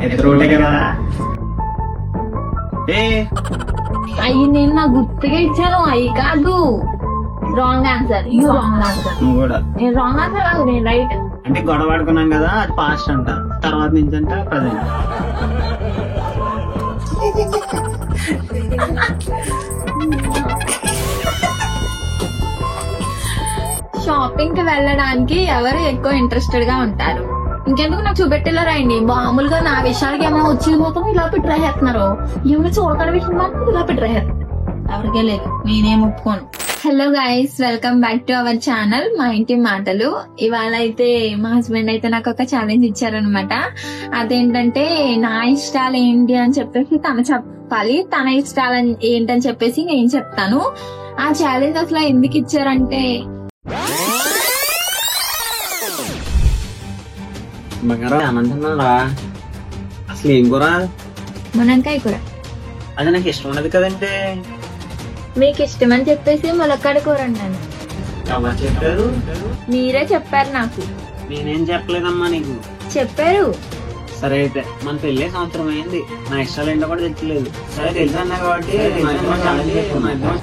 ఇద్దరు ఒకటే కదా. అయ్యి నేను నా గుర్తుగా ఇచ్చాను, అయ్యి కాదు. Wrong answer. Wrong answer. నువ్వు కూడా నేను రాంగ్ ఆన్సర్ కాదు, నేను రైట్. అంటే గొడవ ఆడుకున్నాం కదా, అది పాస్ట్ అంట. తర్వాత నుంచి అంట ప్రజెంట్. షాపింగ్ కి వెళ్ళడానికి ఎవరు ఎక్కువ ఇంట్రెస్టెడ్ గా ఉంటారు? ఇంకెందుకు నాకు చూపెట్టేలా రాయండి. మామూలుగా నా విషయాలకి ఏమైనా వచ్చి మొత్తం ఇలా పెట్టి రాసేస్తున్నారు. ఏమైనా చూడకని విషయం మాత్రం ఇలా పెట్టి రాసేస్తున్నారు. ఎవరికే లేదు, నేనేం ఒప్పుకోను. Hello guys, welcome back to our channel మా ఇంటి మాటలు. ఇవాళ అయితే మా హస్బెండ్ అయితే నాకు ఒక ఛాలెంజ్ ఇచ్చారనమాట. అదేంటంటే నా ఇష్టాలు ఏంటి అని చెప్పేసి తను చెప్పాలి, తన ఇష్టాలు ఏంటని చెప్పేసి నేను చెప్తాను. ఆ ఛాలెంజ్ అసలు ఎందుకు ఇచ్చారంటే, బంగారం అనంటున్నారా? అసలు ఏం కూర? మునక్కాయ కూర. అది నాకు ఇష్టం ఉండదు కదంటే. మీకు ఇష్టమని చెప్పేసి ములక్కాడ కూర అన్నాను. ఎవరు చెప్పారు? మీరే చెప్పారు నాకు. నేనేం చెప్పలేదమ్మా నీకు. చెప్పారు. సరే అయితే మన పెళ్ళి సంవత్సరం అయింది, నా ఇష్టాలు ఏంటో కూడా తెచ్చలేదు. సరే తెలుసా అన్నా కాబట్టి ఛాలెంజ్ చేసుకున్నా.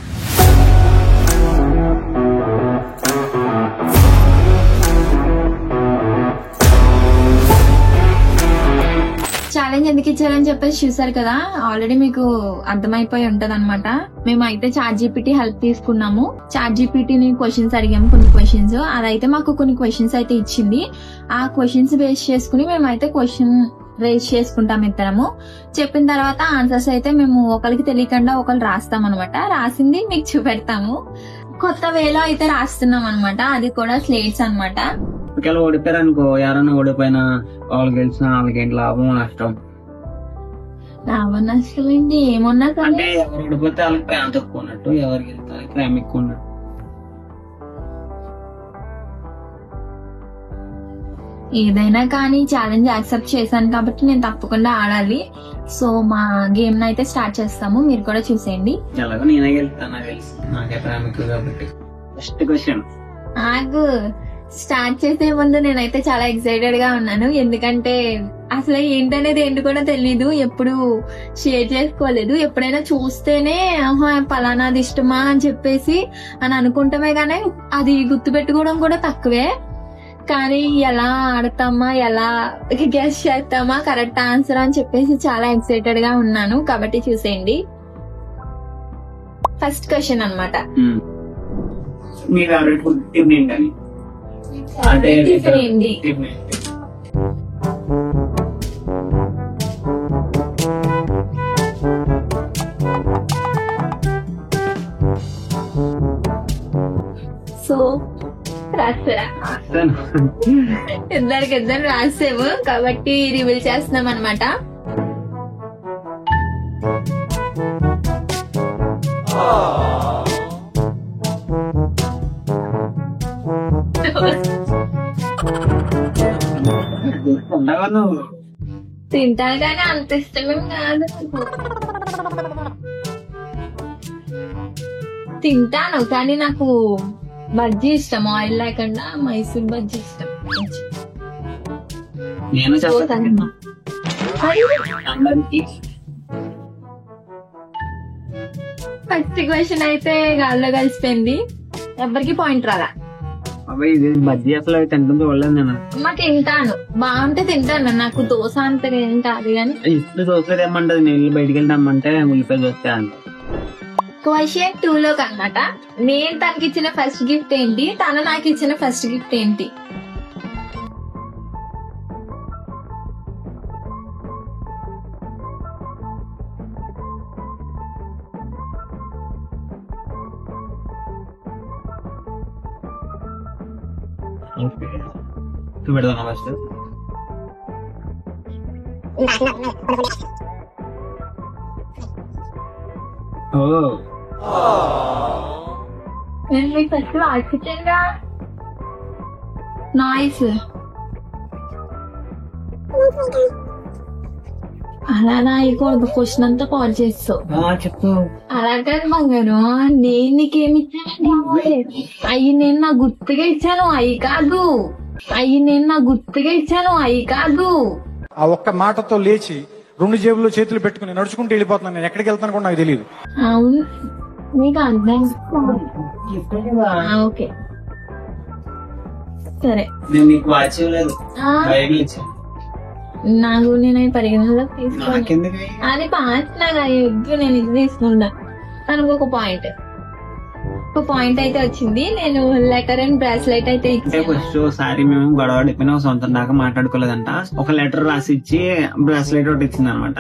ఛాలెంజ్ ఎందుకు ఇచ్చారని చెప్పేసి చూసారు కదా, ఆల్రెడీ మీకు అర్థమైపోయి ఉంటది అనమాట. మేము అయితే చాట్ జీపీటీ హెల్ప్ తీసుకున్నాము. చాట్ జీపీటీని క్వశ్చన్స్ అడిగాము, కొన్ని క్వశ్చన్స్. అదైతే మాకు కొన్ని క్వశ్చన్స్ అయితే ఇచ్చింది. ఆ క్వశ్చన్స్ బేస్ చేసుకుని మేమైతే క్వశ్చన్ రేస్ చేసుకుంటాం ఇద్దరము. చెప్పిన తర్వాత ఆన్సర్స్ అయితే మేము ఒకరికి తెలియకుండా ఒకరు రాస్తాం అనమాట. రాసింది మీకు చూపెడతాము. కొత్త వేలో అయితే రాస్తున్నాం అనమాట. అది కూడా స్లేట్స్ అనమాట. ఒకవేళ ఓడిపోయారు అనుకో, ఎవరన్నా ఓడిపోయినా వాళ్ళు గెలిచిన వాళ్ళకేంటి లాభం నష్టం? లాభం నష్టం ఏంటి ఏమన్నా అంటే ఎవరు ఓడిపోతే వాళ్ళకి ప్రేమ తక్కువ ఉన్నట్టు, ఎవరు గెలిస్తే వాళ్ళకి ప్రేమ ఎక్కువ ఉన్నట్టు. ఏదైనా కానీ ఛాలెంజ్ యాక్సెప్ట్ చేశాను కాబట్టి నేను తప్పకుండా ఆడాలి. సో మా గేమ్ అయితే స్టార్ట్ చేస్తాము, మీరు కూడా చూసేయండి. ఎలాగో నేనే గెలుస్తాను, నాకు తెలుసు, నాకే ప్రేమ ఎక్కువ కాబట్టి. First question. నాకు స్టార్ట్ చేసే ముందు నేనైతే చాలా ఎక్సైటెడ్ గా ఉన్నాను. ఎందుకంటే అసలు ఏంటనేది ఏంటి కూడా తెలీదు, ఎప్పుడు షేర్ చేసుకోలేదు. ఎప్పుడైనా చూస్తేనే పలానాది ఇష్టమా అని చెప్పేసి అని అనుకుంటామే కానీ అది గుర్తు పెట్టుకోవడం కూడా తక్కువే. కానీ ఎలా ఆడతామా, ఎలా గెస్ చేస్తామా కరెక్ట్ ఆన్సర్ అని చెప్పేసి చాలా ఎక్సైటెడ్ గా ఉన్నాను. కాబట్టి చూసేయండి. ఫస్ట్ క్వశ్చన్ అన్నమాట. మీ ఫేవరెట్ ఫుడ్ ఏంటని? అంటే ఏంటి? సో ఇద్దరు రాసాము కాబట్టి రివీల్ చేస్తున్నాం అనమాట. తింటాను కానీ అంత ఇష్టమేం కాదు. తింటాను కానీ నాకు బజ్జీ ఇష్టం, ఆయిల్ లేకుండా మైసూర్ బజ్జీ ఇష్టం. నేను ఫస్ట్ క్వశ్చన్ అయితే గాల్లో కలిసిపోయింది, ఎవరికి పాయింట్ రాలా. ఇది బజ్జీ అసలు అవి తింటుంది చూడలేదు నేను. మా తింటాను, బాగుంటే తింటాను. నాకు దోశ అంత ఏం కాదు కానీ. ఇప్పుడు దోశ తెమ్మంటది, నేను బయటికి వెళ్తామంటే ఉల్లిపాయ దోశ అంట. క్వశ్చన్ 2 లోకి అన్నమాట. నేను తనకి ఇచ్చిన ఫస్ట్ గిఫ్ట్ ఏంటి, తను నాకు ఇచ్చిన ఫస్ట్ గిఫ్ట్ ఏంటి? పెడతాను ఫస్ట్. నేను మీకు ఫస్ట్ ఆశించంగా నాయిస్ అలా రాయకూడదు, క్వశ్చన్ అంతా కాల్ చేస్తావు. చెప్పు. అలా కాదు బంగారు, నేను నీకేమి ఇచ్చాను? అయ్యి నేను నా గుర్తుగా ఇచ్చాను, అయ్యి కాదు. అయ్యి నేను నా గుర్తుగా ఇచ్చాను, అయ్యి కాదు. ఆ ఒక్క మాటతో లేచి 2 జేబుల్లో చేతులు పెట్టుకుని నడుచుకుంటూ వెళ్ళిపోతున్నాను. నేను ఎక్కడికి వెళ్తాను కూడా నాకు తెలియదు. అవును, మీకు అర్థం. ఓకే సరే. నేను నీకు వాచ్ ఇవ్వలేదు, బైబిల్ ఇచ్చాను. నాకు నేను పరిగణలోకి తీసుకో. నాకెందుకు? అది పాస్ నాకు ఎగ్గు నేను ఇది తీసుకుంటా. తనకు ఒక పాయింట్ అయితే వచ్చింది. నేను లెటర్ అండ్ బ్రాస్లెట్ అయితే అంటే ఫస్ట్ ఒకసారి మేము గొడవ పడిపోయినా సొంతం దాకా మాట్లాడుకోలేదంట. ఒక లెటర్ రాసి ఇచ్చి బ్రాస్లెట్ ఒకటి ఇచ్చింది అనమాట.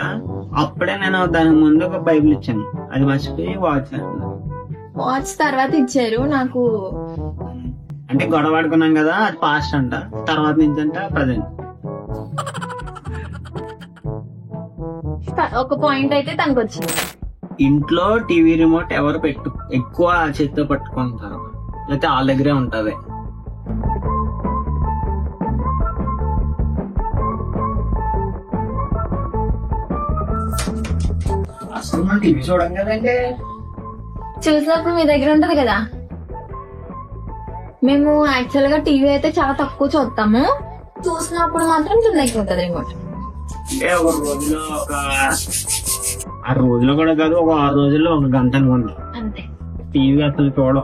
అప్పుడే నేను దానికి ముందు ఒక బైబిల్ ఇచ్చాను, అది మర్చిపోయి వాచ్ తర్వాత ఇచ్చారు నాకు. అంటే గొడవ ఆడుకున్నాం కదా, అది పాస్ట్ అంట. తర్వాత నుంచి అంట ప్రజెంట్. ఒక పాయింట్ అయితే తనకు వచ్చింది. ఇంట్లో టీవీ రిమోట్ ఎవరు ఎక్కువ చేతితో పట్టుకుంటారు, లేకపోతే వాళ్ళ దగ్గరే ఉంటది. అసలు మనం టీవీ చూడం కదండి. చూసినప్పుడు మీ దగ్గర ఉంటది కదా. మేము యాక్చువల్ గా టీవీ అయితే చాలా తక్కువ చూస్తాము. చూసినప్పుడు మాత్రం తన దగ్గర ఉంటది రిమోట్. అంటే ఒక రోజులో ఒక 6 రోజులు కూడా కాదు, ఒక 6 రోజుల్లో 1 గంట అనుకోండి అంతే. టీవీ అసలు చూడం.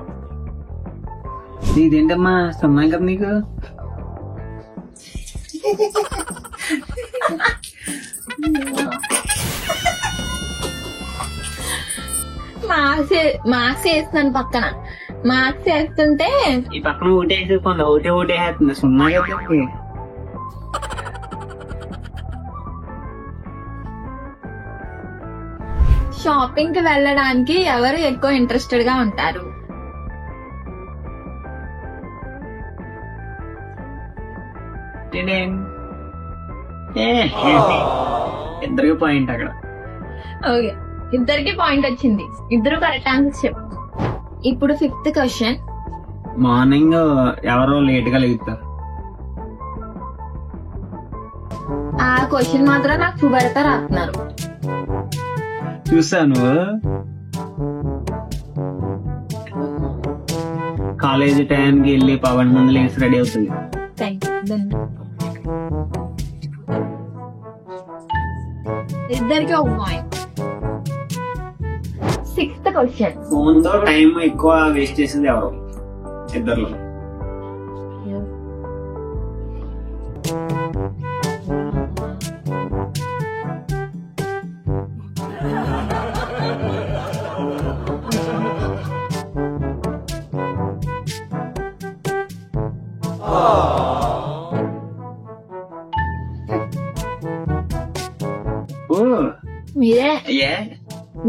ఇదేంటమ్మా సున్నా కదా నీకు? మార్క్స్ వేస్తున్నాను పక్కన. మార్క్స్ వేస్తుంటే ఈ పక్కన ఓటేసేసుకోండి, ఓటేస్తుంది సున్నా కదా. షాపింగ్ కి వెళ్ళడానికి ఎవరు ఎక్కువ ఇంట్రెస్టెడ్ గా ఉంటారు? ఇద్దరికి పాయింట్ అక్కడ. ఓకే, ఇద్దరికి పాయింట్ వచ్చింది. ఇద్దరు కరెక్ట్ ఆన్సర్ చెప్పు. ఇప్పుడు 5th క్వశ్చన్. మార్నింగ్ ఎవరో లేట్ గా లేగుతారు? ఆ క్వశ్చన్ మాత్రం నాకు చూపెడతా రాస్తున్నారు. చూసాను. కాలేజీ టైంకి వెళ్ళి పవన్ ముందు లేచి రెడీ అవుతుంది. ఇద్దరికి ఒక పాయింట్. 6th question. ఫోన్ తో టైం ఎక్కువ వేస్ట్ చేసింది ఎవరు ఇద్దరు?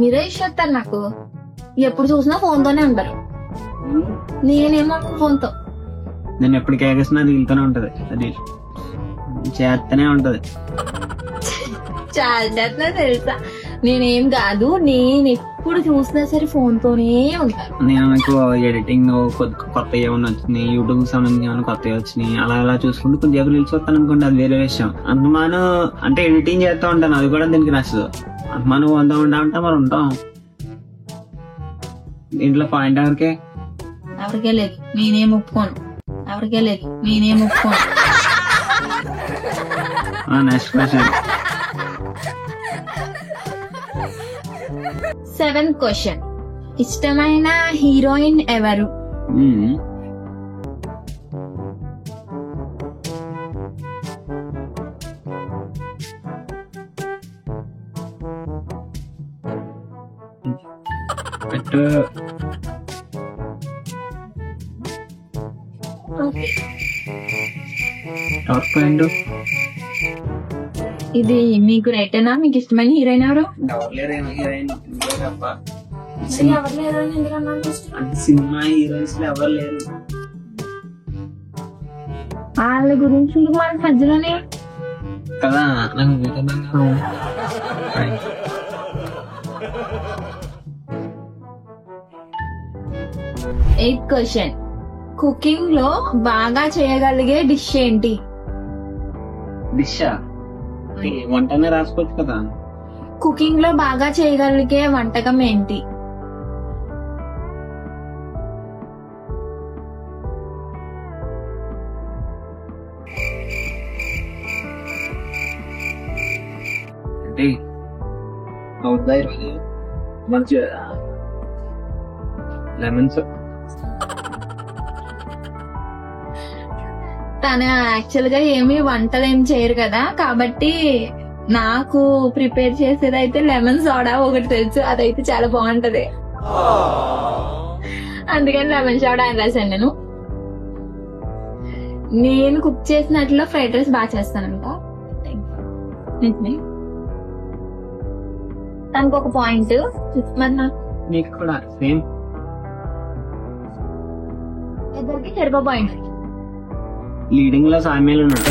మీరే ఇష్టం. నాకు ఎప్పుడు చూసినా ఫోన్ తోనే ఉంటారు. నేనేమో ఫోన్ తో. నేను ఎప్పుడు కేకేసినా రీల్తోనే ఉంటది, అది చేస్తూనే ఉంటది. చాలా చేస్తున్నా తెలుసా. నేనేం కాదు, నేను ఎప్పుడు చూసినా సరే ఫోన్ తోనే ఉంటాను. నేను నాకు ఎడిటింగ్ కొత్త ఏమైనా వచ్చినాయి, యూట్యూబ్ సంబంధించి ఏమైనా కొత్తవి వచ్చినాయి, అలా చూసుకుంటూ కొంచెం రీల్స్ వస్తాను అనుకోండి, అది వేరే విషయం. అంతమాను అంటే ఎడిటింగ్ చేస్తూ ఉంటాను, అది కూడా దీనికి నచ్చదు. అంతమాను వంద ఉంటా మరి ఉంటాం. ఇంట్లో పాయింట్ ఎవరికే లేదు, నేనేం ఒప్పుకోను. Next question. 7th question. ఇష్టమైన హీరోయిన్ ఎవరు? ఇది మీకు రైటేనా? మీకు ఇష్టమైన హీరోయిన్ ఎవరు? సినిమా హీరోయిన్స్ ఎవరు లేరు. వాళ్ళ గురించి మన మధ్యలోనే కదా. నాకు 8th క్వశ్చన్. కుకింగ్ లో బాగా చేయగలిగే డిష్ ఏంటి? వంటనే రాసుకోవచ్చు కదా. కుకింగ్ లో బాగా చేయగలిగే వంటకం ఏంటి? అవుతుందా ఈరోజు మంచి లెమన్స్. తను యాక్చువల్ గా ఏమి వంటలు ఏం చేయరు కదా, కాబట్టి నాకు ప్రిపేర్ చేసేది అయితే లెమన్ సోడా ఒకటి తెలుసు, అదైతే చాలా బాగుంటది. అందుకని లెమన్ సోడా అని రాశాను. నేను కుక్ చేసినట్లో ఫ్రైడ్ రైస్ బాగా చేస్తానంట. నిజమే. తనకు ఒక పాయింట్, మరి నాకు నీకు కూడా సేమ్. ఇద్దరికి చెరుకు పాయింట్. లీడింగ్ లో సామ్యాలు ఉన్నాయి.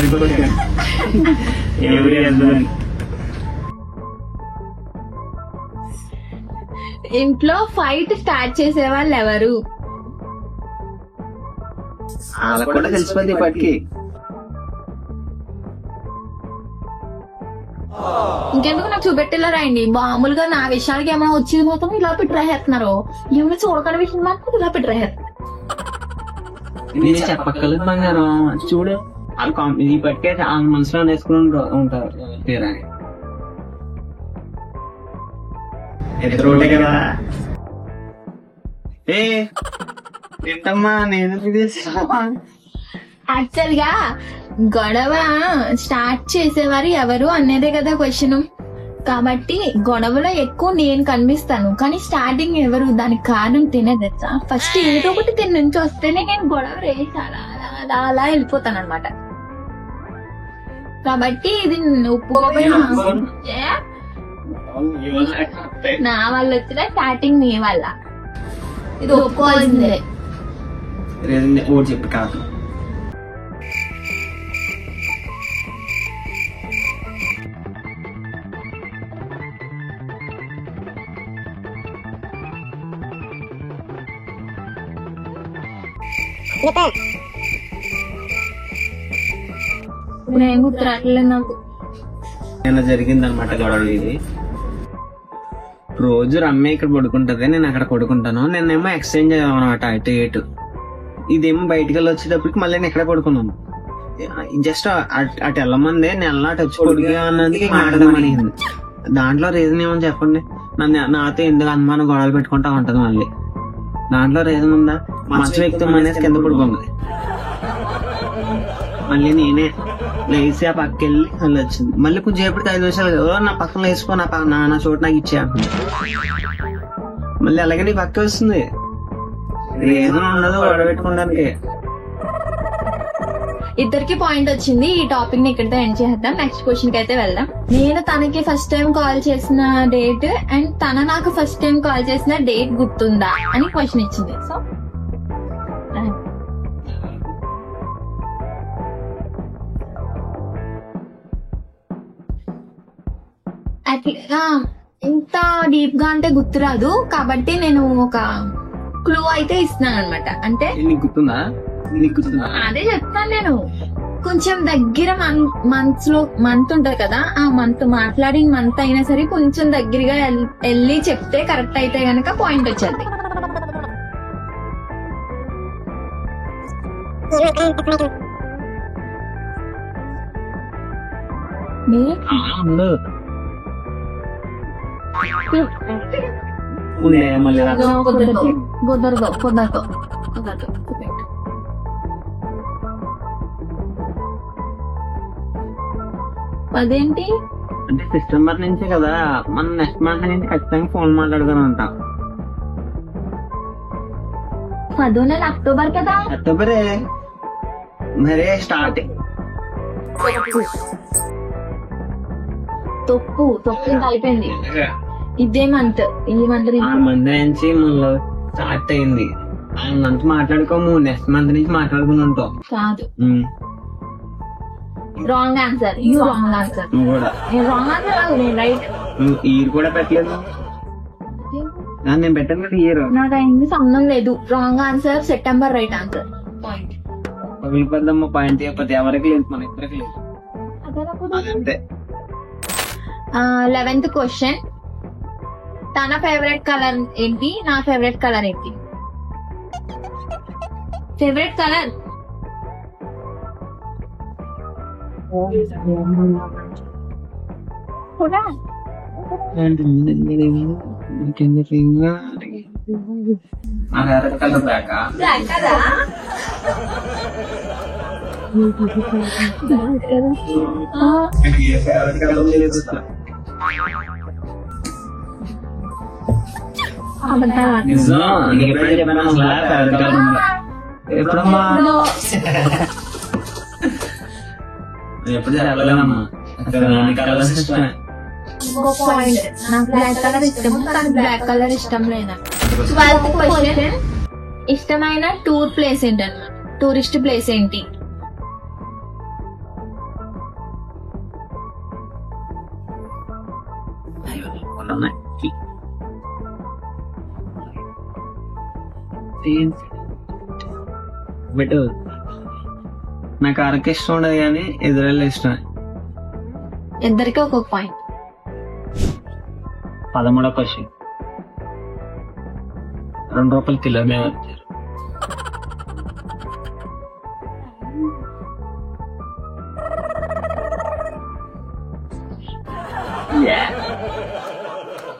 ఇంట్లో ఫైట్ స్టార్ట్ చేసే వాళ్ళు ఎవరు? వాళ్ళకు కూడా తెలిసిపోద్ది ఇప్పటికి. ఇంకెందుకు నాకు చూపెట్టేలా రాయండి. మామూలుగా నా విషయాలకి ఏమైనా వచ్చింది మాత్రం ఇలా పెట్టి రాసేస్తున్నారు, ఏమైనా చూడకని విషయం మాత్రం ఇలా పెట్టి రాసేస్తున్నారు. నేను చెప్పక్కర్లేదు బంగారం, చూడు వాళ్ళు ఈ పట్టే ఆ మనసులో వేసుకుని ఉంటారు తీరా. ఇద్దరు ఒకటే కదా. ఏంటమ్మా నేను యాక్చువల్ గా గొడవ స్టార్ట్ చేసేవారు ఎవరు అనేదే కదా క్వశ్చన్. కాబట్టి గొడవలో ఎక్కువ నేను కనిపిస్తాను, కానీ స్టార్టింగ్ ఎవరు దానికి కారణం తినేదచ్చా. ఫస్ట్ ఏదో ఒకటి తిని నుంచి వస్తేనే నేను గొడవ రేసి అలా వెళ్ళిపోతాను అనమాట. కాబట్టి ఇది నా వల్ల వచ్చిన స్టార్టింగ్ నీ వల్ల, ఇది ఒప్పుకోవాల్సిందే. ఓటు చెప్పి కాదు. నేను గుర్తురాట్లేదు నాకు. నిన్న జరిగింది అనమాట గొడవ ఇది. రోజు రమ్మే ఇక్కడ పడుకుంటది, నేను అక్కడ పడుకుంటాను. నిన్నేమో ఎక్స్చేంజ్ అయ్యాం అనమాట అటు ఇటు. ఇదేమో బయటికి వెళ్ళి వచ్చేటప్పటికి మళ్ళీ నేను ఎక్కడ పడుకున్నాను. జస్ట్ అటు వెళ్ళమంది, నేను అటు వచ్చి పడుగా అన్నది మాట్లాడమనింది. దాంట్లో రీజన్ ఏమని చెప్పండి. నాతో ఎందుకు అనుమానం గొడవలు పెట్టుకుంటా ఉంటది మళ్ళీ. దాంట్లో రీజన్ ఉందా? మంచి వ్యక్తి అనేసి కింద పడుకుంది. మళ్ళీ నేనే లేచి ఆ పక్కకి వెళ్ళి మళ్ళీ వచ్చింది. మళ్ళీ కొంచెం ఎప్పటికి 5 నిమిషాలు నా పక్కన వేసుకో, నా చోటు నాకు ఇచ్చే. మళ్ళీ అలాగే నీ పక్క వస్తుంది. రీజన్ ఉండదు గొడవ పెట్టుకోవడానికి. ఇద్దరికి పాయింట్ వచ్చింది. ఈ టాపిక్ ని ఇక్కడితో ఎండ్ చేద్దాం. నెక్స్ట్ క్వశ్చన్ కి అయితే వెళ్దాం. నేను తనకి ఫస్ట్ టైం కాల్ చేసిన డేట్ అండ్ తన నాకు ఫస్ట్ టైం కాల్ చేసిన డేట్ గుర్తుందా అని క్వశ్చన్ ఇచ్చింది. సో ఇంత డీప్ గా అంటే గుర్తురాదు, కాబట్టి నేను ఒక క్లూ అయితే ఇస్తున్నాను అనమాట. అంటే నీకు గుర్తుందా? నీకు గుర్తుందా? అదే చెప్తాను నేను. కొంచెం దగ్గర మంత్ ఉంటది కదా, ఆ మంత్ మాట్లాడిన మంత్ అయినా సరే కొంచెం దగ్గరగా వెళ్ళి చెప్తే కరెక్ట్ అయితే గనక పాయింట్ వచ్చేది. కుదరదు. అదేంటి అంటే సెప్టెంబర్ నుంచే కదా, మనం నెక్స్ట్ మంత్ నుంచి ఖచ్చితంగా ఫోన్ మాట్లాడుకుని ఉంటాం. 10వ నెల అక్టోబర్ కదా. అక్టోబరే మరే స్టార్టింగ్. తప్పు అయిపోయింది. ఇదే మంత్, ఈ మంత్ నుంచి మళ్ళీ స్టార్ట్ అయింది. ఆ మంత్ మాట్లాడుకోము, నెక్స్ట్ మంత్ నుంచి మాట్లాడుకుని ఉంటాం. కాదు, రాంగ్ ఆన్సర్. Wrong answer. నువ్వు కూడా రాంగ్ ఆన్సర్ కాదు, నేను రైట్. నువ్వు ఇయర్ కూడా పెట్టలేదు. నేను పెట్టాను కదా ఇయర్. నాకు అయింది సంబంధం లేదు. Wrong answer September, right answer. Point పగిలిపోద్దమ్మా. పాయింట్ చెప్పదు, ఎవరికి లేదు, మన ఇద్దరికి లేదు. అదంతే. 11th question. తన ఫేవరెట్ కలర్ ఏంటి, నా ఫేవరెట్ కలర్ ఏంటి? ఫేవరెట్ కలర్ కూడా బ్లాక్ కదా ఎప్పుడమ్మా ఎప్పుడు చెప్పలేదమ్మా కలర్స్ ఇష్టమే. పాయింట్ నాకు బ్లాక్ కలర్ ఇష్టం కానీ బ్లాక్ కలర్ ఇష్టం లేదా. 12th క్వశ్చన్, ఇష్టమైన టూర్ ప్లేస్ ఏంటన్నమాట, టూరిస్ట్ ప్లేస్ ఏంటి? బట్ నాకు అరకు ఇష్టం ఉండదు కానీ ఎదురెళ్ళి ఇష్టం. ఇద్దరికి ఒక్కొక్క పాయింట్. 13వ క్వశ్చన్, ₹2 కిలో మేము వచ్చారు.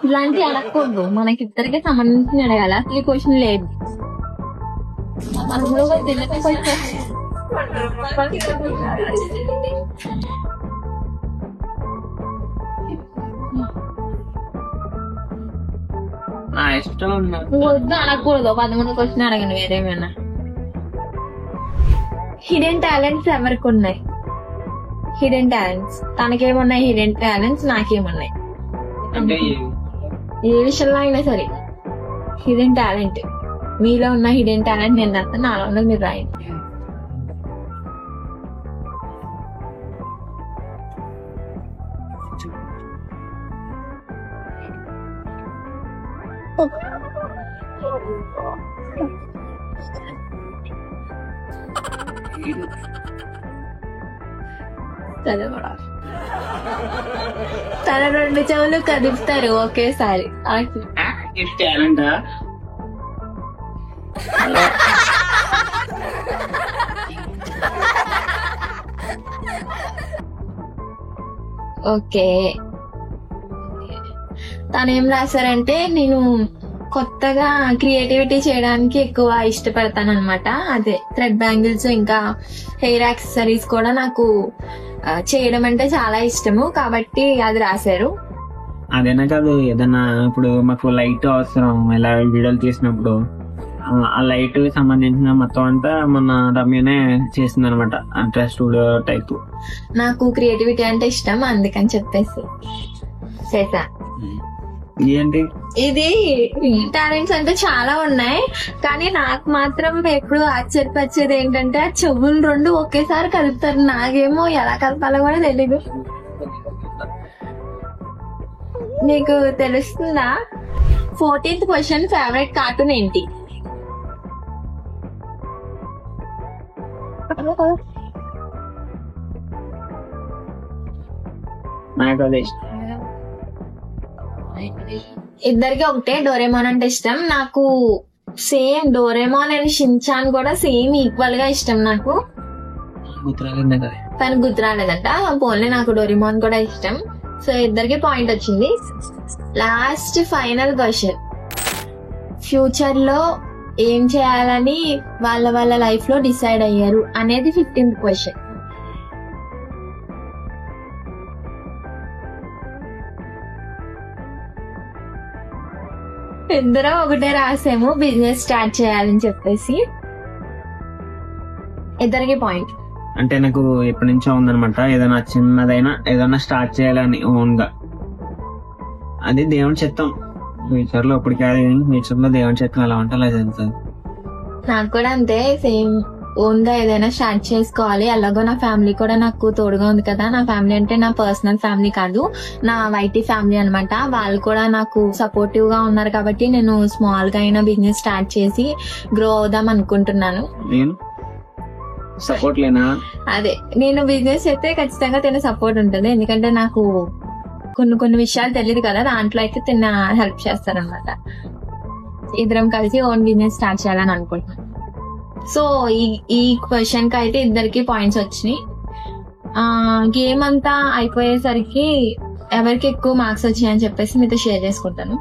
ఇలాంటి అడగకూడదు, మనకి ఇద్దరికి సంబంధించిన అడగాల. అసలు ఈ క్వశ్చన్ లేదు. నా ఇష్టం వద్దు అనకూడదు. 13 క్వశ్చన్ అడగండి వేరేమైనా. హిడెన్ టాలెంట్స్ ఎవరికి ఉన్నాయి? హిడెన్ టాలెంట్స్ తనకేమున్నాయి? హిడెన్ టాలెంట్స్ నాకేమున్నాయి? అంటే ఏ విషయంలో అయినా సరే హిడెన్ టాలెంట్, మీలో ఉన్న హిడెన్ టాలెంట్ నేను రాస్తాను, నాలో ఉన్నది మీరు రాయండి. తన 2 చెవులు కదుపుతారు ఒకేసారి. టాలెంటా? ఓకే, తను ఏం రాశారంటే, నేను కొత్తగా క్రియేటివిటీ చేయడానికి ఎక్కువ ఇష్టపడతాను అనమాట. అదే థ్రెడ్ బ్యాంగిల్స్ ఇంకా హెయిర్ యాక్సెసరీస్ కూడా నాకు చేయడం అంటే చాలా ఇష్టము కాబట్టి అది రాశారు. అదేనా కాదు, ఏదన్నా ఇప్పుడు మాకు లైట్ అవసరం, ఇలా వీడియోలు తీసినప్పుడు ఆ లైట్ సంబంధించిన మొత్తం అంతా మన రమ్యనే చేసింది అనమాట. అంటే స్టూడియో టైప్. నాకు క్రియేటివిటీ అంటే ఇష్టం, అందుకని చెప్పేసి చేశా. ఏంటి ఇది టాలెంట్స్ అంటే చాలా ఉన్నాయి, కానీ నాకు మాత్రం ఎప్పుడు ఆశ్చర్యపరిచేది ఏంటంటే ఆ చెవులు 2 ఒకేసారి కలుపుతారు. నాకేమో ఎలా కలపాలో కూడా తెలీదు. నీకు తెలుస్తుందా? 14th క్వశ్చన్, ఫేవరెట్ కార్టూన్ ఏంటి? నాకు అదే ఇష్టం. ఇద్దరికి ఒకటే, డోరేమోన్ అంటే ఇష్టం నాకు. సేమ్ డోరేమోన్ అండ్ షిన్చాన్ కూడా సేమ్ ఈక్వల్ గా ఇష్టం నాకు. తనకు గుర్తురాలేదంట, పోన్లే నాకు డోరేమోన్ కూడా ఇష్టం. సో ఇద్దరికి పాయింట్ వచ్చింది. లాస్ట్ ఫైనల్ క్వశ్చన్, ఫ్యూచర్ లో ఏం చేయాలని వాళ్ళ లైఫ్ లో డిసైడ్ అయ్యారు అనేది 15th క్వశ్చన్. ఇద్దరం ఒకటే రాసాము, బిజినెస్ స్టార్ట్ చేయాలని చెప్పేసి. ఇద్దరికి పాయింట్. అంటే నాకు ఎప్పటి నుంచో ఉందనమాట, ఏదైనా చిన్నదైనా ఏదైనా స్టార్ట్ చేయాలని ఓన్ గా. అది దేవుని చిత్తం. ఫ్యూచర్ లో ఇప్పుడు కాదు, ఫ్యూచర్ లో దేవుని చిత్తం ఎలా ఉంటే అలా జరుగుతుంది. నాకు కూడా అంతే, సేమ్ ఓన్ గా ఏదైనా స్టార్ట్ చేసుకోవాలి. అలాగో నా ఫ్యామిలీ కూడా నాకు తోడుగా ఉంది కదా. నా ఫ్యామిలీ అంటే నా పర్సనల్ ఫ్యామిలీ కాదు, నా వైటీ ఫ్యామిలీ అనమాట. వాళ్ళు కూడా నాకు సపోర్టివ్ గా ఉన్నారు కాబట్టి నేను స్మాల్ గా అయినా బిజినెస్ స్టార్ట్ చేసి గ్రో అవుదాం అనుకుంటున్నాను. నేను సపోర్ట్ లేనా? అదే, నేను బిజినెస్ అయితే ఖచ్చితంగా తిన సపోర్ట్ ఉంటుంది, ఎందుకంటే నాకు కొన్ని విషయాలు తెలియదు కదా, దాంట్లో అయితే తిన్న హెల్ప్ చేస్తారనమాట. ఇద్దరం కలిసి ఓన్ బిజినెస్ స్టార్ట్ చేయాలని అనుకుంటున్నాను. సో ఈ క్వశ్చన్ కి అయితే ఇద్దరికి పాయింట్స్ వచ్చినాయి. గేమ్ అంతా అయిపోయేసరికి ఎవరికి ఎక్కువ మార్క్స్ వచ్చాయని చెప్పేసి మీతో షేర్ చేసుకుంటాను.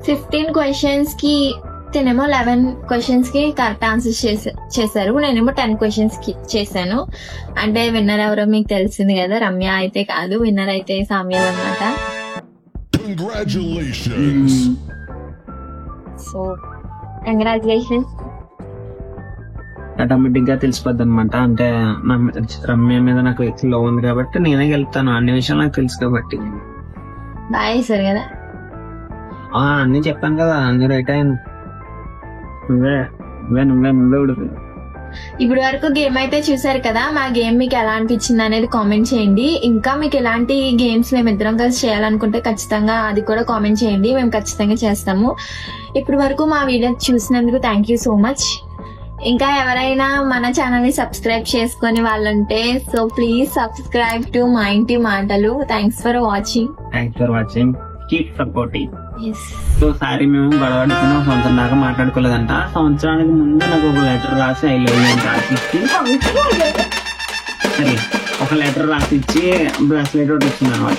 15 క్వశ్చన్స్ కి తినేమో 11 క్వశ్చన్స్ కి కరెక్ట్ ఆన్సర్స్ చేశారు. నేనేమో 10 క్వశ్చన్స్ కి చేశాను. అంటే విన్నర్ ఎవరో మీకు తెలిసింది కదా, రమ్య అయితే కాదు, విన్నర్ అయితే సామ్యల్ అన్నమాట. So congratulations. ఆటోమేటిక్ గా తెలిసిపోద్ది అనమాట. అంటే రమ్య మీద నాకు వ్యక్తిలో ఉంది కాబట్టి నేనే గెలుపుతాను, అన్ని విషయాలు నాకు తెలుసు కాబట్టి. బాగా చేశారు కదా. అన్ని చెప్పాను కదా, అన్ని రైట్ అయ్యాను. నువ్వే ఇప్పుడు వరకు గేమ్ అయితే చూసారు కదా. మా గేమ్ మీకు ఎలా అనిపించింది అనేది కామెంట్ చేయండి. ఇంకా మీకు ఎలాంటి గేమ్స్ మేము ఇద్దరం కలిసి చేయాలనుకుంటే ఖచ్చితంగా అది కూడా కామెంట్ చేయండి, మేము ఖచ్చితంగా చేస్తాము. ఇప్పుడు వరకు మా వీడియో చూసినందుకు థ్యాంక్ యూ సో మచ్. ఇంకా ఎవరైనా మన ఛానల్ ని సబ్స్క్రైబ్ చేసుకుని వాళ్ళంటే సో ప్లీజ్ సబ్స్క్రైబ్ టు మా ఇంటి మాటలు. Thanks for watching. Keep supporting. So sorry మేము గొడవడుకున్న సంవత్సరం దాకా మాట్లాడుకోలేదంట. సంవత్సరానికి ముందు నాకు ఒక లెటర్ రాసి ఐ లవ్ యూ అని రాసిచ్చి సరే ఒక లెటర్ రాసిచ్చి బ్రాస్లెట్ ఒకటి వచ్చింది అనమాట.